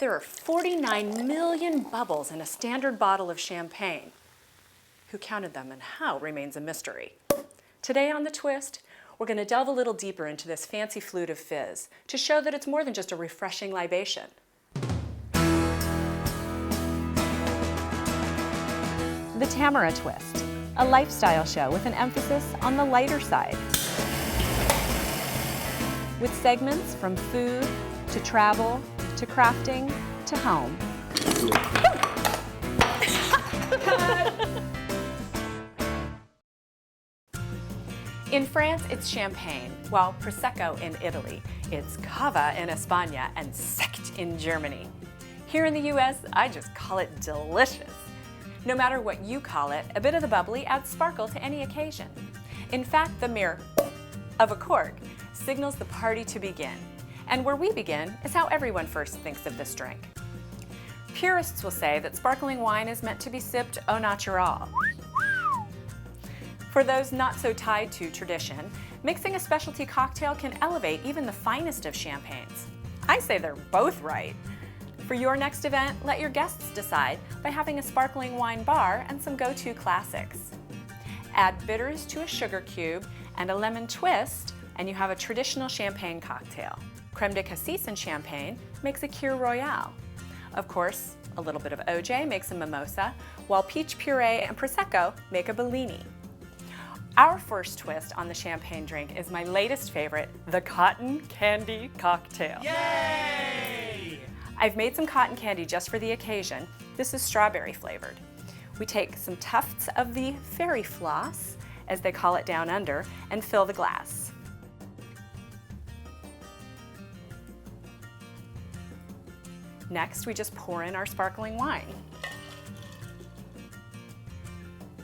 There are 49 million bubbles in a standard bottle of champagne. Who counted them and how remains a mystery. Today on The Twist, we're going to delve a little deeper into this fancy flute of fizz to show that it's more than just a refreshing libation. The Tamara Twist, a lifestyle show with an emphasis on the lighter side. With segments from food, to travel, to crafting, to home. In France, it's champagne, while Prosecco in Italy, it's Cava in España, and Sekt in Germany. Here in the US, I just call it delicious. No matter what you call it, a bit of the bubbly adds sparkle to any occasion. In fact, the mere of a cork signals the party to begin. And where we begin is how everyone first thinks of this drink. Purists will say that sparkling wine is meant to be sipped au naturel. For those not so tied to tradition, mixing a specialty cocktail can elevate even the finest of champagnes. I say they're both right. For your next event, let your guests decide by having a sparkling wine bar and some go-to classics. Add bitters to a sugar cube and a lemon twist, and you have a traditional champagne cocktail. Creme de cassis and champagne makes a Kir Royale. Of course, a little bit of OJ makes a mimosa, while peach puree and Prosecco make a Bellini. Our first twist on the champagne drink is my latest favorite, the cotton candy cocktail. Yay! I've made some cotton candy just for the occasion. This is strawberry flavored. We take some tufts of the fairy floss, as they call it down under, and fill the glass. Next, we just pour in our sparkling wine.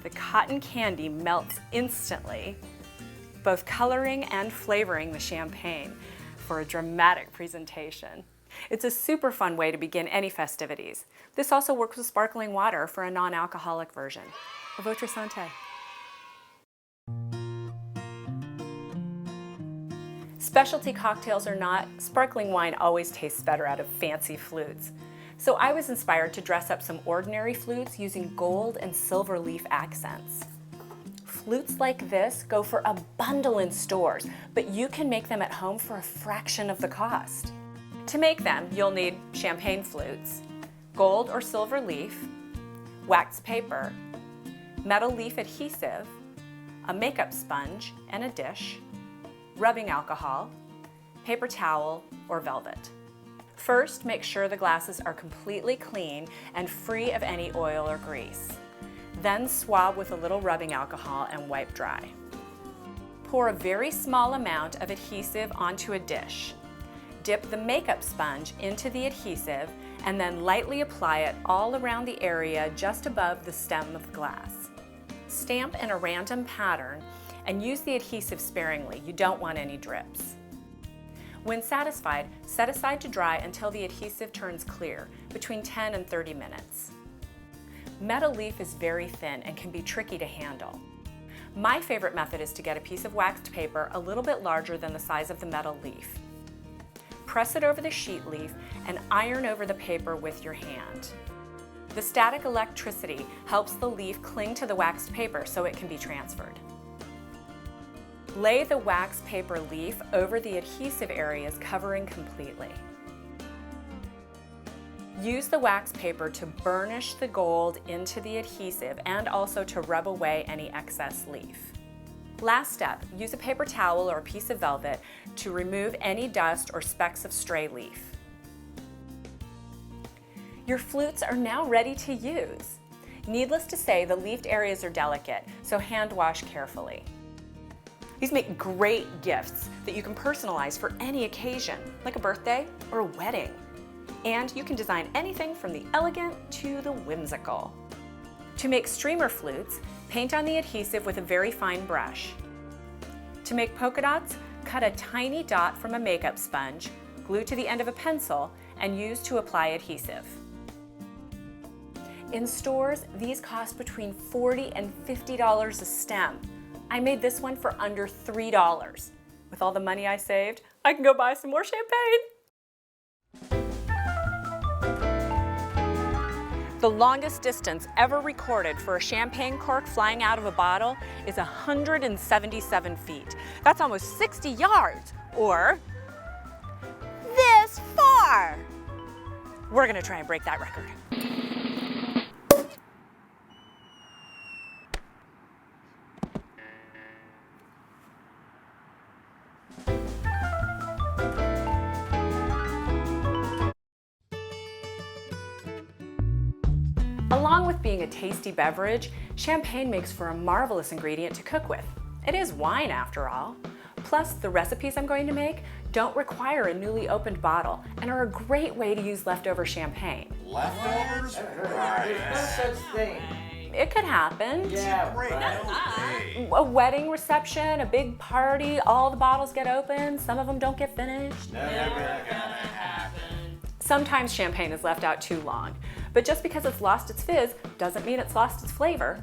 The cotton candy melts instantly, both coloring and flavoring the champagne for a dramatic presentation. It's a super fun way to begin any festivities. This also works with sparkling water for a non-alcoholic version. A votre santé. Specialty cocktails or not, sparkling wine always tastes better out of fancy flutes. So I was inspired to dress up some ordinary flutes using gold and silver leaf accents. Flutes like this go for a bundle in stores, but you can make them at home for a fraction of the cost. To make them, you'll need champagne flutes, gold or silver leaf, wax paper, metal leaf adhesive, a makeup sponge and a dish, rubbing alcohol, paper towel, or velvet. First, make sure the glasses are completely clean and free of any oil or grease. Then swab with a little rubbing alcohol and wipe dry. Pour a very small amount of adhesive onto a dish. Dip the makeup sponge into the adhesive and then lightly apply it all around the area just above the stem of the glass. Stamp in a random pattern and use the adhesive sparingly. You don't want any drips. When satisfied, set aside to dry until the adhesive turns clear, between 10 and 30 minutes. Metal leaf is very thin and can be tricky to handle. My favorite method is to get a piece of waxed paper a little bit larger than the size of the metal leaf. Press it over the sheet leaf and iron over the paper with your hand. The static electricity helps the leaf cling to the waxed paper so it can be transferred. Lay the wax paper leaf over the adhesive areas, covering completely. Use the wax paper to burnish the gold into the adhesive and also to rub away any excess leaf. Last step, use a paper towel or a piece of velvet to remove any dust or specks of stray leaf. Your flutes are now ready to use. Needless to say, the leafed areas are delicate, so hand wash carefully. These make great gifts that you can personalize for any occasion, like a birthday or a wedding. And you can design anything from the elegant to the whimsical. To make streamer flutes, paint on the adhesive with a very fine brush. To make polka dots, cut a tiny dot from a makeup sponge, glue to the end of a pencil, and use to apply adhesive. In stores, these cost between $40 and $50 a stem. I made this one for under $3. With all the money I saved, I can go buy some more champagne. The longest distance ever recorded for a champagne cork flying out of a bottle is 177 feet. That's almost 60 yards, or this far. We're gonna try and break that record. Along with being a tasty beverage, champagne makes for a marvelous ingredient to cook with. It is wine after all. Plus, the recipes I'm going to make don't require a newly opened bottle and are a great way to use leftover champagne. Leftovers? No such thing. It could happen. Yeah, Great. right. A wedding reception, a big party, all the bottles get opened, some of them don't get finished. Never gonna happen. Sometimes champagne is left out too long, but just because it's lost its fizz doesn't mean it's lost its flavor.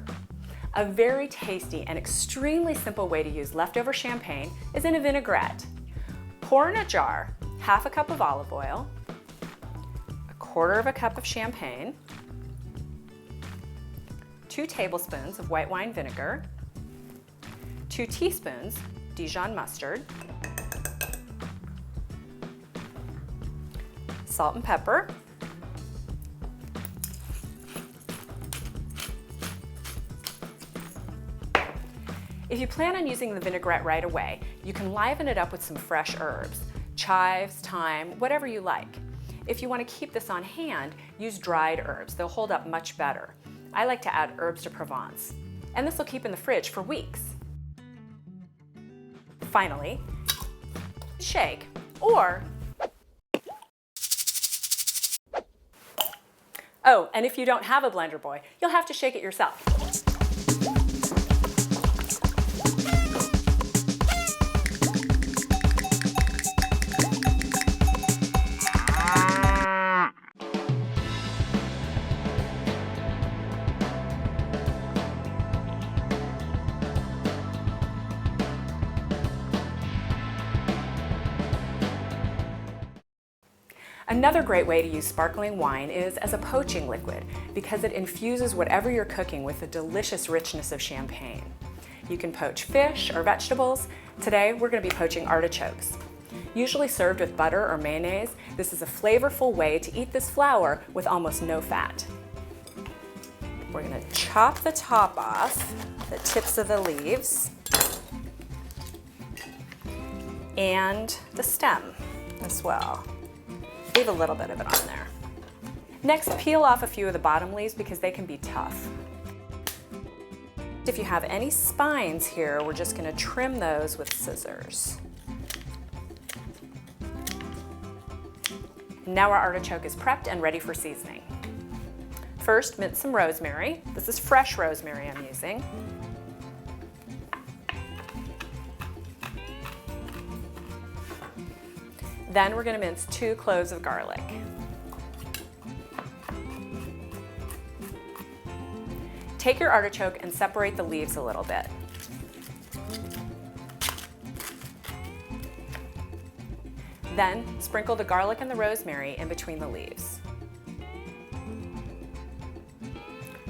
A very tasty and extremely simple way to use leftover champagne is in a vinaigrette. Pour in a jar half a cup of olive oil, a quarter of a cup of champagne, 2 tablespoons of white wine vinegar, 2 teaspoons Dijon mustard, salt and pepper, if you plan on using the vinaigrette right away, you can liven it up with some fresh herbs, chives, thyme, whatever you like. If you want to keep this on hand, use dried herbs. They'll hold up much better. I like to add herbs de Provence, and this will keep in the fridge for weeks. Finally, shake, or oh, and if you don't have a blender boy, you'll have to shake it yourself. Another great way to use sparkling wine is as a poaching liquid because it infuses whatever you're cooking with the delicious richness of champagne. You can poach fish or vegetables. Today we're going to be poaching artichokes. Usually served with butter or mayonnaise, this is a flavorful way to eat this flower with almost no fat. We're going to chop the top off, the tips of the leaves, and the stem as well. Leave a little bit of it on there. Next, peel off a few of the bottom leaves because they can be tough. If you have any spines here, we're just going to trim those with scissors. Now our artichoke is prepped and ready for seasoning. First, mince some rosemary. This is fresh rosemary I'm using. Then we're going to mince 2 cloves of garlic. Take your artichoke and separate the leaves a little bit. Then sprinkle the garlic and the rosemary in between the leaves.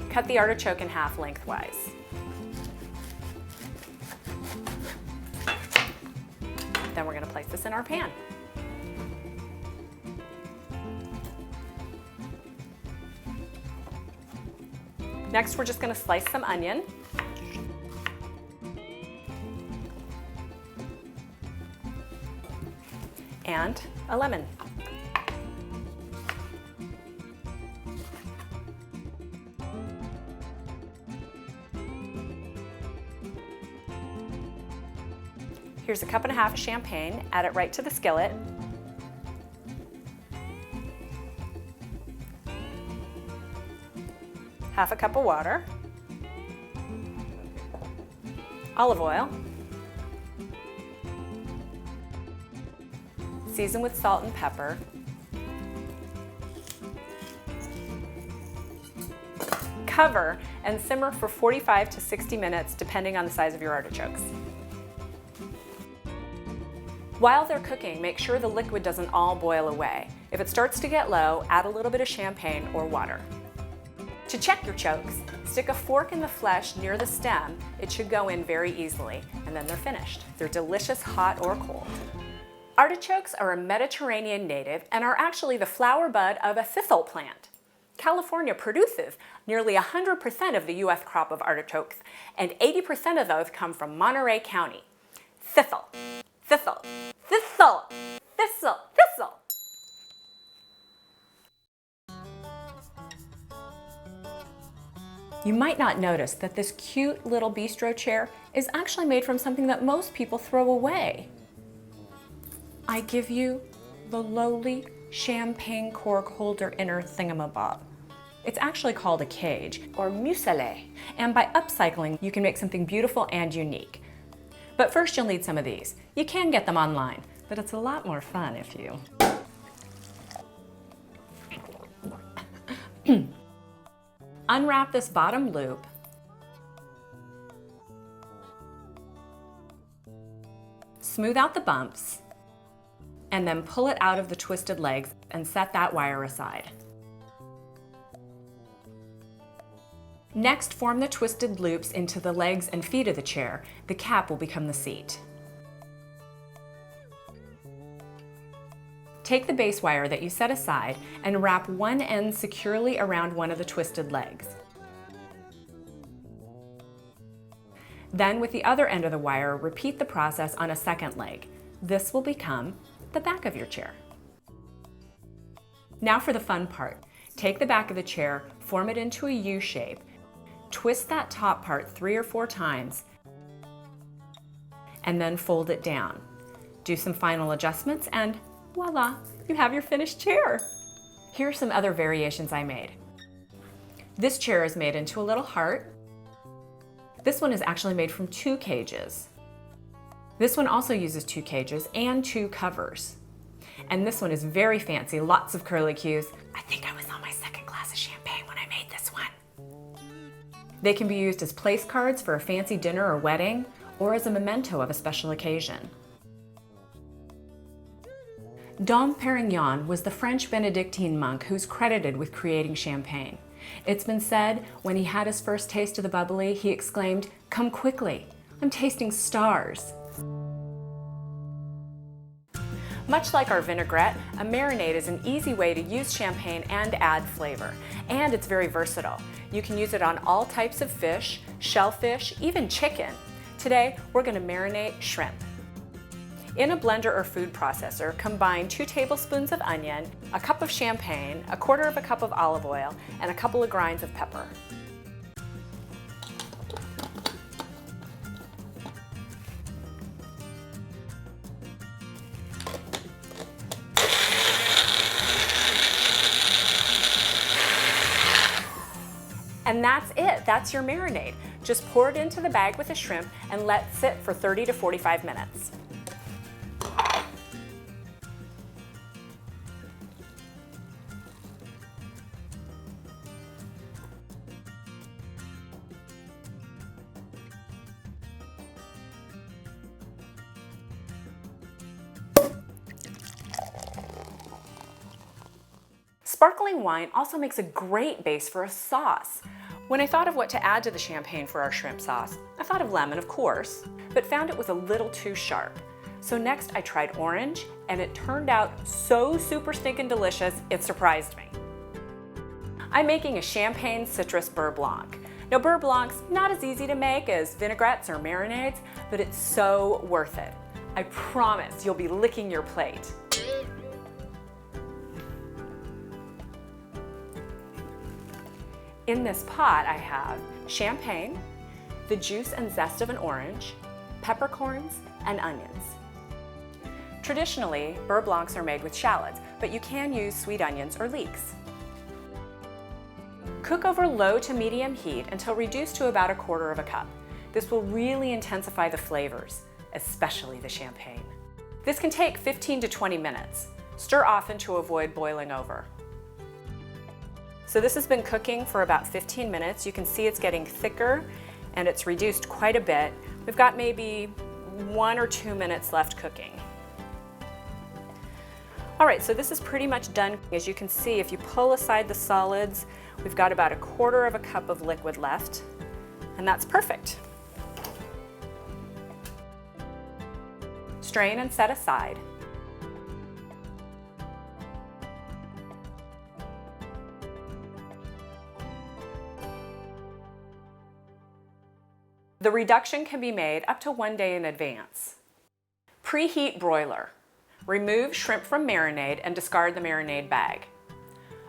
Cut the artichoke in half lengthwise. Then we're going to place this in our pan. Next, we're just going to slice some onion. And a lemon. Here's a cup and a half of champagne. Add it right to the skillet. Half a cup of water, olive oil, season with salt and pepper, cover and simmer for 45 to 60 minutes depending on the size of your artichokes. While they're cooking, make sure the liquid doesn't all boil away. If it starts to get low, add a little bit of champagne or water. To check your chokes, stick a fork in the flesh near the stem. It should go in very easily, and then they're finished. They're delicious hot or cold. Artichokes are a Mediterranean native and are actually the flower bud of a thistle plant. California produces nearly 100% of the U.S. crop of artichokes, and 80% of those come from Monterey County. Thistle, thistle, thistle, thistle, thistle. You might not notice that this cute little bistro chair is actually made from something that most people throw away. I give you the lowly champagne cork holder inner thingamabob. It's actually called a cage, or muselet, and by upcycling, you can make something beautiful and unique. But first you'll need some of these. You can get them online, but it's a lot more fun if you... Unwrap this bottom loop, smooth out the bumps, and then pull it out of the twisted legs and set that wire aside. Next, form the twisted loops into the legs and feet of the chair. The cap will become the seat. Take the base wire that you set aside and wrap one end securely around one of the twisted legs. Then with the other end of the wire, repeat the process on a second leg. This will become the back of your chair. Now for the fun part. Take the back of the chair, form it into a U shape, twist that top part 3 or 4 times, and then fold it down. Do some final adjustments and voila, you have your finished chair. Here are some other variations I made. This chair is made into a little heart. This one is actually made from 2 cages. This one also uses 2 cages and 2 covers. And this one is very fancy, lots of curlicues. I think I was on my 2nd glass of champagne when I made this one. They can be used as place cards for a fancy dinner or wedding, or as a memento of a special occasion. Dom Perignon was the French Benedictine monk who's credited with creating champagne. It's been said when he had his first taste of the bubbly, he exclaimed, "Come quickly, I'm tasting stars." Much like our vinaigrette, a marinade is an easy way to use champagne and add flavor. And it's very versatile. You can use it on all types of fish, shellfish, even chicken. Today, we're going to marinate shrimp. In a blender or food processor, combine 2 tablespoons of onion, a cup of champagne, a 1/4 cup of olive oil, and a couple of grinds of pepper. And that's it, that's your marinade. Just pour it into the bag with the shrimp and let it sit for 30 to 45 minutes. Sparkling wine also makes a great base for a sauce. When I thought of what to add to the champagne for our shrimp sauce, I thought of lemon, of course, but found it was a little too sharp. So next I tried orange, and it turned out so super stinking delicious, it surprised me. I'm making a champagne citrus beurre blanc. Now beurre blanc's not as easy to make as vinaigrettes or marinades, but it's so worth it. I promise you'll be licking your plate. In this pot, I have champagne, the juice and zest of an orange, peppercorns, and onions. Traditionally, beurre blancs are made with shallots, but you can use sweet onions or leeks. Cook over low to medium heat until reduced to about 1/4 cup. This will really intensify the flavors, especially the champagne. This can take 15 to 20 minutes. Stir often to avoid boiling over. So this has been cooking for about 15 minutes. You can see it's getting thicker and it's reduced quite a bit. We've got maybe 1 or 2 minutes left cooking. All right, so this is pretty much done. As you can see, if you pull aside the solids, we've got about 1/4 cup of liquid left, and that's perfect. Strain and set aside. The reduction can be made up to 1 day in advance. Preheat broiler. Remove shrimp from marinade and discard the marinade bag.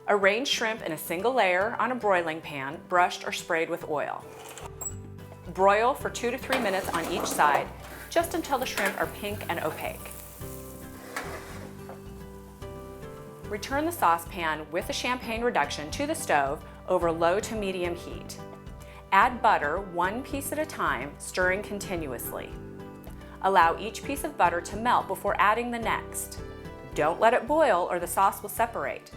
Arrange shrimp in a single layer on a broiling pan, brushed or sprayed with oil. Broil for 2 to 3 minutes on each side, just until the shrimp are pink and opaque. Return the saucepan with the champagne reduction to the stove over low to medium heat. Add butter 1 piece at a time, stirring continuously. Allow each piece of butter to melt before adding the next. Don't let it boil or the sauce will separate.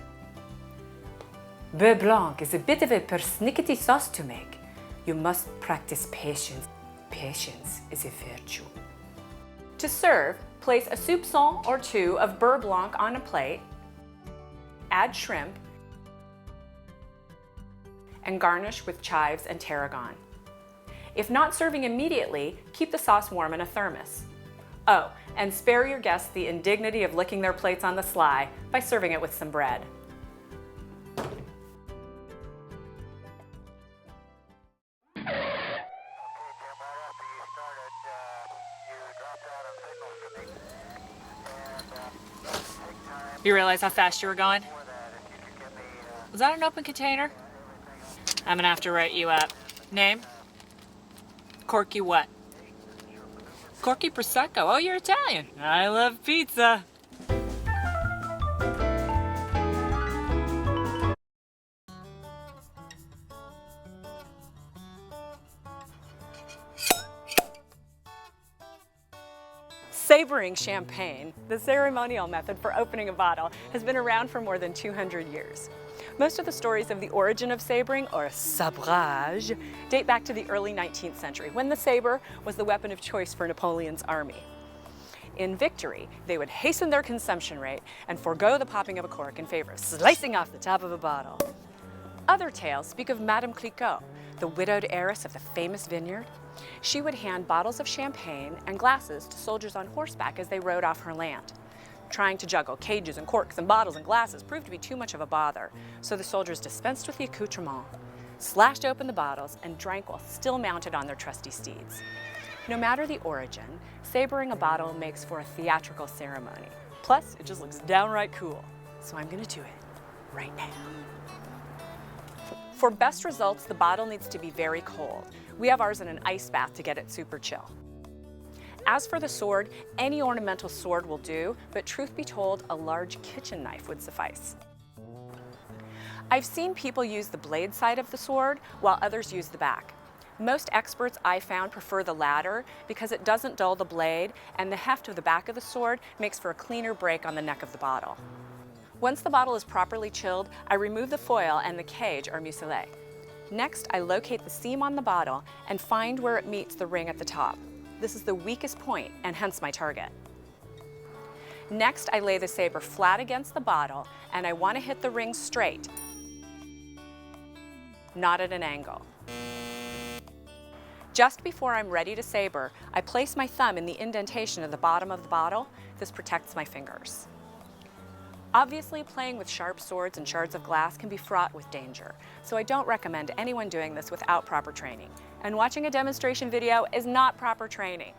Beurre blanc is a bit of a persnickety sauce to make. You must practice patience. Patience is a virtue. To serve, place a soupçon or 2 of beurre blanc on a plate, add shrimp, and garnish with chives and tarragon. If not serving immediately, keep the sauce warm in a thermos. Oh, and spare your guests the indignity of licking their plates on the sly by serving it with some bread. You realize how fast you were going? Was that an open container? I'm gonna have to write you up. Name? Corky what? Corky Prosecco. Oh, you're Italian. I love pizza. Sabering champagne, the ceremonial method for opening a bottle, has been around for more than 200 years. Most of the stories of the origin of sabering, or sabrage, date back to the early 19th century, when the saber was the weapon of choice for Napoleon's army. In victory, they would hasten their consumption rate and forego the popping of a cork in favor of slicing off the top of a bottle. Other tales speak of Madame Clicquot, the widowed heiress of the famous vineyard. She would hand bottles of champagne and glasses to soldiers on horseback as they rode off her land. Trying to juggle cages and corks and bottles and glasses proved to be too much of a bother, so the soldiers dispensed with the accoutrement, slashed open the bottles, and drank while still mounted on their trusty steeds. No matter the origin, sabering a bottle makes for a theatrical ceremony. Plus, it just looks downright cool. So I'm gonna do it right now. For best results, the bottle needs to be very cold. We have ours in an ice bath to get it super chill. As for the sword, any ornamental sword will do, but truth be told, a large kitchen knife would suffice. I've seen people use the blade side of the sword, while others use the back. Most experts I found prefer the latter because it doesn't dull the blade, and the heft of the back of the sword makes for a cleaner break on the neck of the bottle. Once the bottle is properly chilled, I remove the foil and the cage or muselet. Next, I locate the seam on the bottle and find where it meets the ring at the top. This is the weakest point and hence my target. Next, I lay the saber flat against the bottle and I want to hit the ring straight, not at an angle. Just before I'm ready to saber, I place my thumb in the indentation of the bottom of the bottle. This protects my fingers. Obviously, playing with sharp swords and shards of glass can be fraught with danger, so I don't recommend anyone doing this without proper training. And watching a demonstration video is not proper training.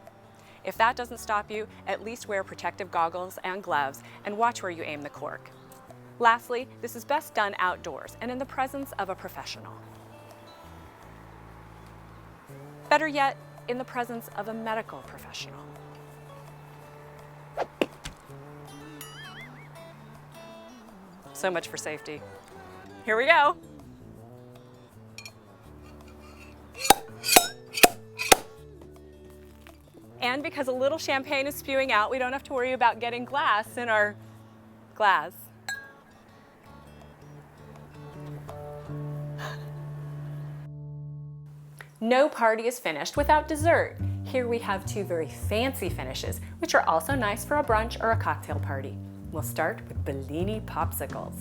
If that doesn't stop you, at least wear protective goggles and gloves and watch where you aim the cork. Lastly, this is best done outdoors and in the presence of a professional. Better yet, in the presence of a medical professional. So much for safety. Here we go. And because a little champagne is spewing out, we don't have to worry about getting glass in our glass. No party is finished without dessert. Here we have two very fancy finishes, which are also nice for a brunch or a cocktail party. We'll start with Bellini Popsicles.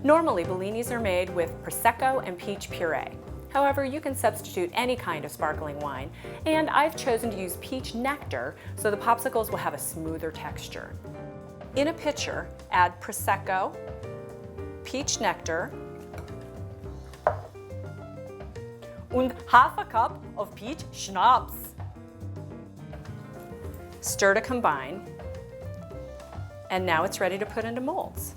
Normally, Bellinis are made with Prosecco and peach puree. However, you can substitute any kind of sparkling wine, and I've chosen to use peach nectar so the popsicles will have a smoother texture. In a pitcher, add Prosecco, peach nectar, and half a cup of peach schnapps. Stir to combine, and now it's ready to put into molds.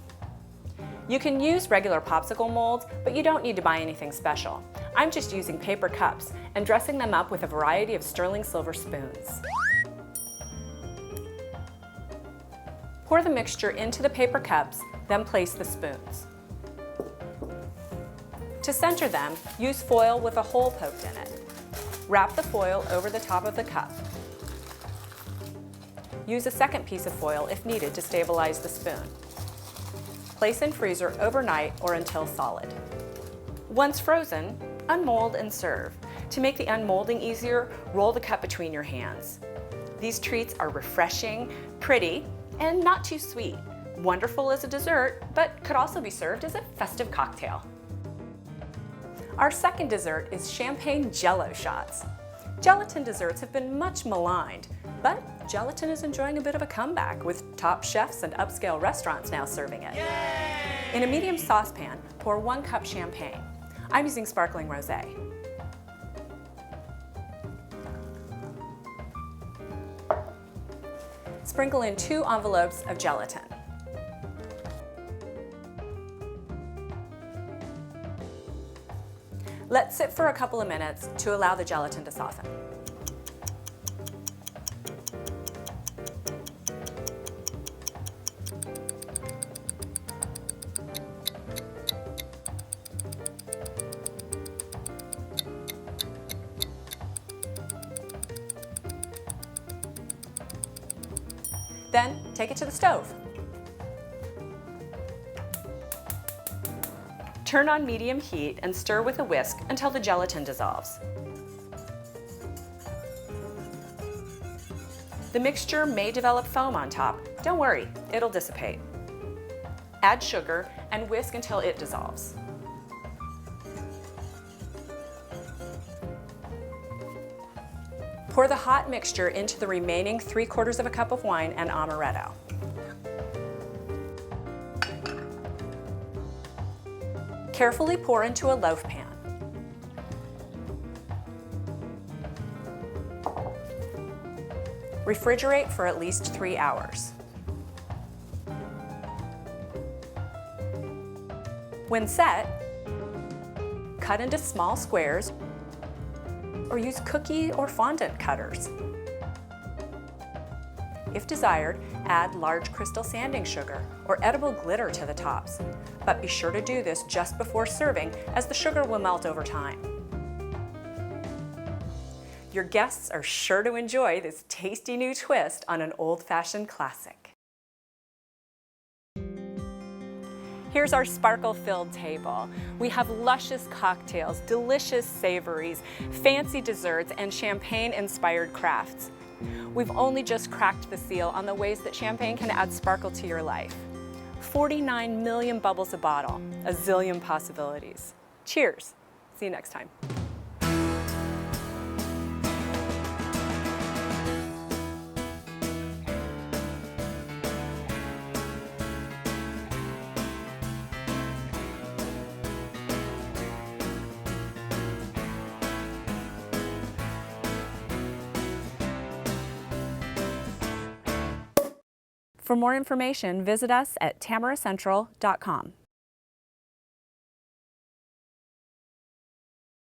You can use regular popsicle molds, but you don't need to buy anything special. I'm just using paper cups and dressing them up with a variety of sterling silver spoons. Pour the mixture into the paper cups, then place the spoons. To center them, use foil with a hole poked in it. Wrap the foil over the top of the cup. Use a second piece of foil if needed to stabilize the spoon. Place in freezer overnight or until solid. Once frozen, unmold and serve. To make the unmolding easier, roll the cup between your hands. These treats are refreshing, pretty, and not too sweet. Wonderful as a dessert, but could also be served as a festive cocktail. Our second dessert is champagne jello shots. Gelatin desserts have been much maligned, but gelatin is enjoying a bit of a comeback with top chefs and upscale restaurants now serving it. Yay! In a medium saucepan, pour 1 cup champagne. I'm using sparkling rosé. Sprinkle in 2 envelopes of gelatin. Let sit for a couple of minutes to allow the gelatin to soften. Then take it to the stove. Turn on medium heat and stir with a whisk until the gelatin dissolves. The mixture may develop foam on top. Don't worry, it'll dissipate. Add sugar and whisk until it dissolves. Pour the hot mixture into the remaining 3/4 of a cup of wine and amaretto. Carefully pour into a loaf pan. Refrigerate for at least 3 hours. When set, cut into small squares or use cookie or fondant cutters. If desired, add large crystal sanding sugar or edible glitter to the tops. But be sure to do this just before serving, as the sugar will melt over time. Your guests are sure to enjoy this tasty new twist on an old-fashioned classic. Here's our sparkle-filled table. We have luscious cocktails, delicious savories, fancy desserts, and champagne-inspired crafts. We've only just cracked the seal on the ways that champagne can add sparkle to your life. 49 million bubbles a bottle, a zillion possibilities. Cheers. See you next time. For more information, visit us at tamaracentral.com.